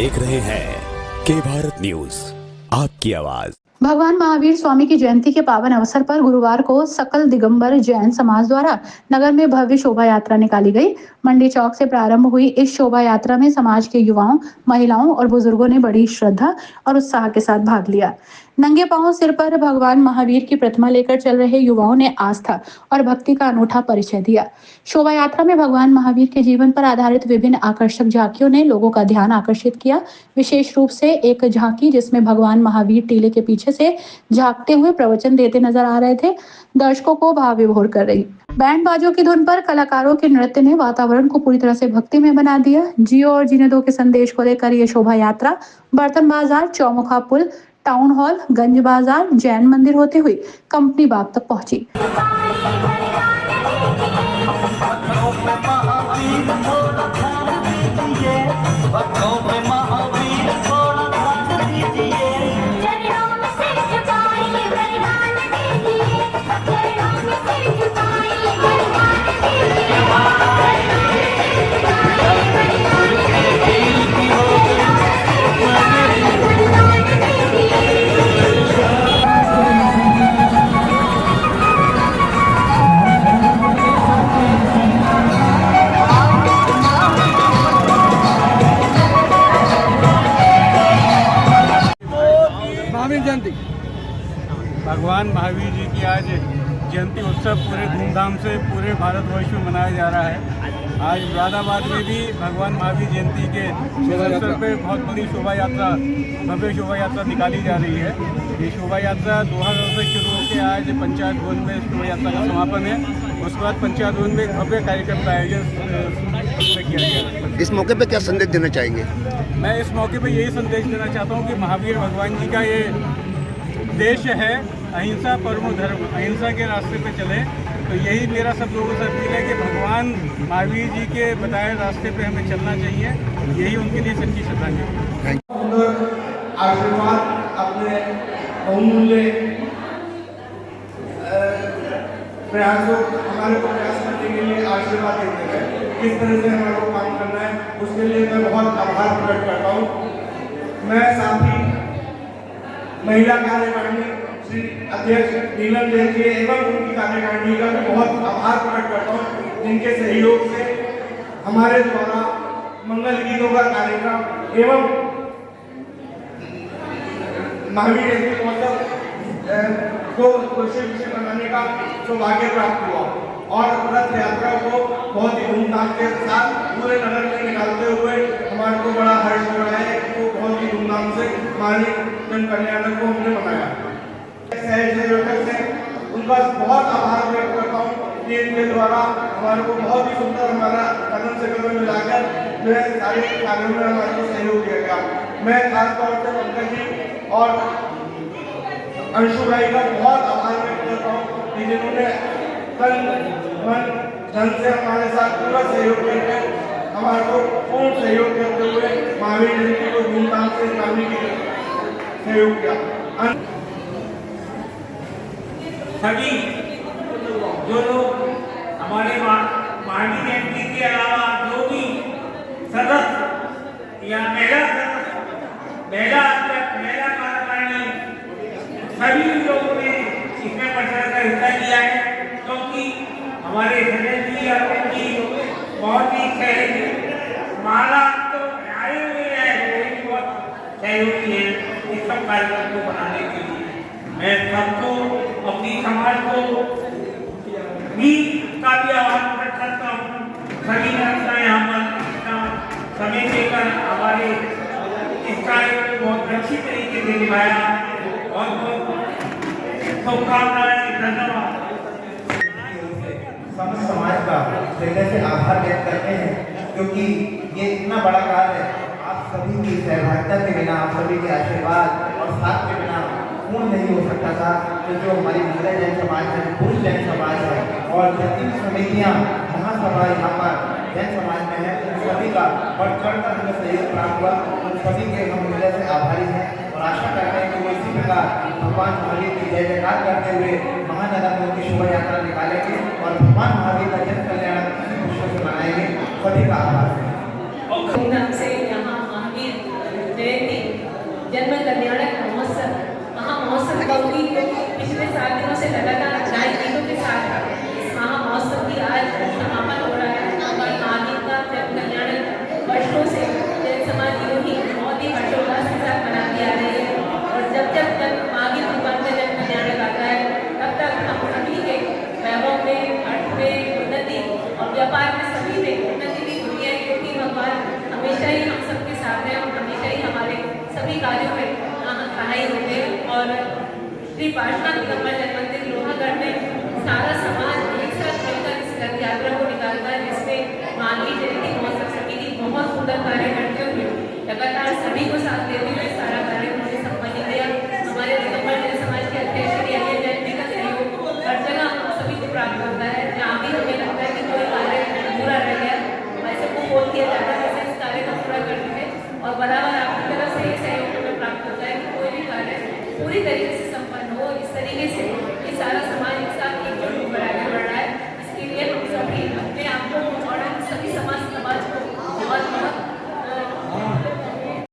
देख रहे हैं के भारत न्यूज, आपकी आवाज। भगवान महावीर स्वामी की जयंती के पावन अवसर पर गुरुवार को सकल दिगंबर जैन समाज द्वारा नगर में भव्य शोभा यात्रा निकाली गई। मंडी चौक से प्रारंभ हुई इस शोभा यात्रा में समाज के युवाओं, महिलाओं और बुजुर्गों ने बड़ी श्रद्धा और उत्साह के साथ भाग लिया। नंगे पांव सिर पर भगवान महावीर की प्रतिमा लेकर चल रहे युवाओं ने आस्था और भक्ति का अनूठा परिचय दिया। शोभा यात्रा में भगवान महावीर के जीवन पर आधारित विभिन्न आकर्षक झांकियों ने लोगों का ध्यान आकर्षित किया। विशेष रूप से एक झांकी जिसमें भगवान महावीर टीले के पीछे से झांकते हुए प्रवचन देते नजर आ रहे थे, दर्शकों को भाव विभोर कर रही। बैंड बाजों की धुन पर कलाकारों के नृत्य ने वातावरण को पूरी तरह से भक्ति में बना दिया। जियो और जीने दो के संदेश को लेकर ये शोभा यात्रा बर्तन बाजार, चौमुखा पुल, टाउन हॉल, गंज बाजार, जैन मंदिर होते हुए कंपनी बाग तक पहुंची। जयंती भगवान महावीर जी की आज जयंती उत्सव पूरे धूमधाम से पूरे भारतवर्ष में मनाया जा रहा है। आज मुरादाबाद में भी भगवान महावीर जयंती के अवसर पर बहुत बड़ी शोभा यात्रा, भव्य शोभा यात्रा निकाली जा रही है। ये शोभा यात्रा 2000 से शुरू होकर आज पंचायत भवन में शोभा यात्रा का समापन है। उसके बाद पंचायत भवन में एक भव्य कार्यक्रम का आयोजन किया गया। इस मौके पर क्या संदेश देना चाहेंगे? मैं इस मौके पर यही संदेश देना चाहता हूँ कि महावीर भगवान जी का ये देश है, अहिंसा परमो धर्म, अहिंसा के रास्ते पे चले। तो यही मेरा सब लोगों से अपील है कि भगवान महावीर जी के बताए रास्ते पे हमें चलना चाहिए। यही उनके लिए सच्ची श्रद्धांजलि। आशीर्वाद अपने बहुमूल्य प्रयासों, हमारे को प्रयास करने के लिए आशीर्वाद देते हैं। किस तरह से हमारे को काम करना है उसके लिए मैं बहुत आभार प्रकट करता हूँ। मैं साथ ही महिला कार्यकारिणी श्री अध्यक्ष नीलम जैन जी एवं उनकी कार्यकारिणी का भी बहुत आभार प्रकट करता हूँ, जिनके सहयोग से हमारे द्वारा मंगल गीतों का कार्यक्रम एवं महावीर जयंती महोत्सव को विषय बनाने का सौभाग्य प्राप्त हुआ और रथ यात्रा को बहुत ही धूमधाम के साथ पूरे नगर में निकालते हुए हमारे को बड़ा हर्ष हो रहा है। तो बहुत ही धूमधाम से माननीय जन कल्याणक को हमने बनाया। सहयोजक से उनका बहुत आभार व्यक्त करता हूँ कि इनके द्वारा हमारे को बहुत ही सुंदर हमारा कदम से कदम मिलाकर जो है सारे कार्यों में हमारे को सहयोग दिया गया। मैं खास तौर से पंकज जी और अंशु भाई का बहुत आभार व्यक्त करता हूँ कि जिन्होंने तन मन धन से हमारे साथ पूरा सहयोग करके हमारे को पूर्ण सहयोग करते हुए महावीर जयंती को धूमधाम से मनाने के सहयोग किया। सभी जो लोग हमारे महावीर जयंती के अलावा जो भी सदस्य या महिला कार्यकारिणी सभी लोगों ने इसमें बढ़ का हिस्सा लिया है, क्योंकि हमारे जी और जी बहुत ही सहयोगी माला तो आए हुए हैं, बहुत सहयोगी है इस सब कार्यक्रम को बनाने के लिए। मैं सबको, अपनी समाज को भी का भी आह्वान करता हूँ। सभी ने अपना यहाँ पर समय देकर हमारे इस कार्य को बहुत अच्छी तरीके से निभाया। बहुत बहुत शुभकामनाएं, धन्यवाद। समस्त समाज का हृदय से आभार व्यक्त करते हैं, क्योंकि ये इतना बड़ा कार्य आप सभी की सहभागिता के बिना, आप सभी के आशीर्वाद और साथ के बिना पूर्ण नहीं हो सकता था। तो जो हमारी महिला जैन समाज है, पुरुष जैन समाज है और जितनी समितियाँ महासभा यहाँ पर जैन समाज में है, उन सभी का बढ़ चढ़कर हमें सहयोग प्राप्त हुआ। उन सभी के हम हृदय से आभारी हैं और आशा करते हैं कि वो इसी प्रकार भगवान महावीर की जय जयकार करते हुए महानगर में उनकी शोभा यात्रा निकालेंगे और भगवान महावीर का जन कल्याण इसी खुशियों से मनाएंगे। सभी का आभार। धूमधाम से यहाँ महावीर श्री पार्श्वनाथ दिगंबर जैन मंदिर लोहागढ़ में सारा समाज एक साथ मिलकर इस रथ यात्रा को निकालता है, जिसमें मानवीय जयंती महोत्सव समिति बहुत सुंदर कार्य करते हुए लगातार सभी को साथ लेते हुए सारा कार्य उन्होंने संपन्न किया। हमारे दिगंबर जैन समाज के अध्यक्ष श्री अनिल जैन जी का सहयोग हर जगह हम सभी को प्राप्त होता है। जहाँ भी हमें लगता है कि कोई कार्य अधूरा रह गया, हमारे सबको फोन किया जाता है इस कार्य को पूरा करने में, और बराबर आपकी तरफ से ये सहयोग हमें प्राप्त होता है कि कोई भी कार्य पूरी तरीके से संपन्न हो। इस तरीके से ये सारा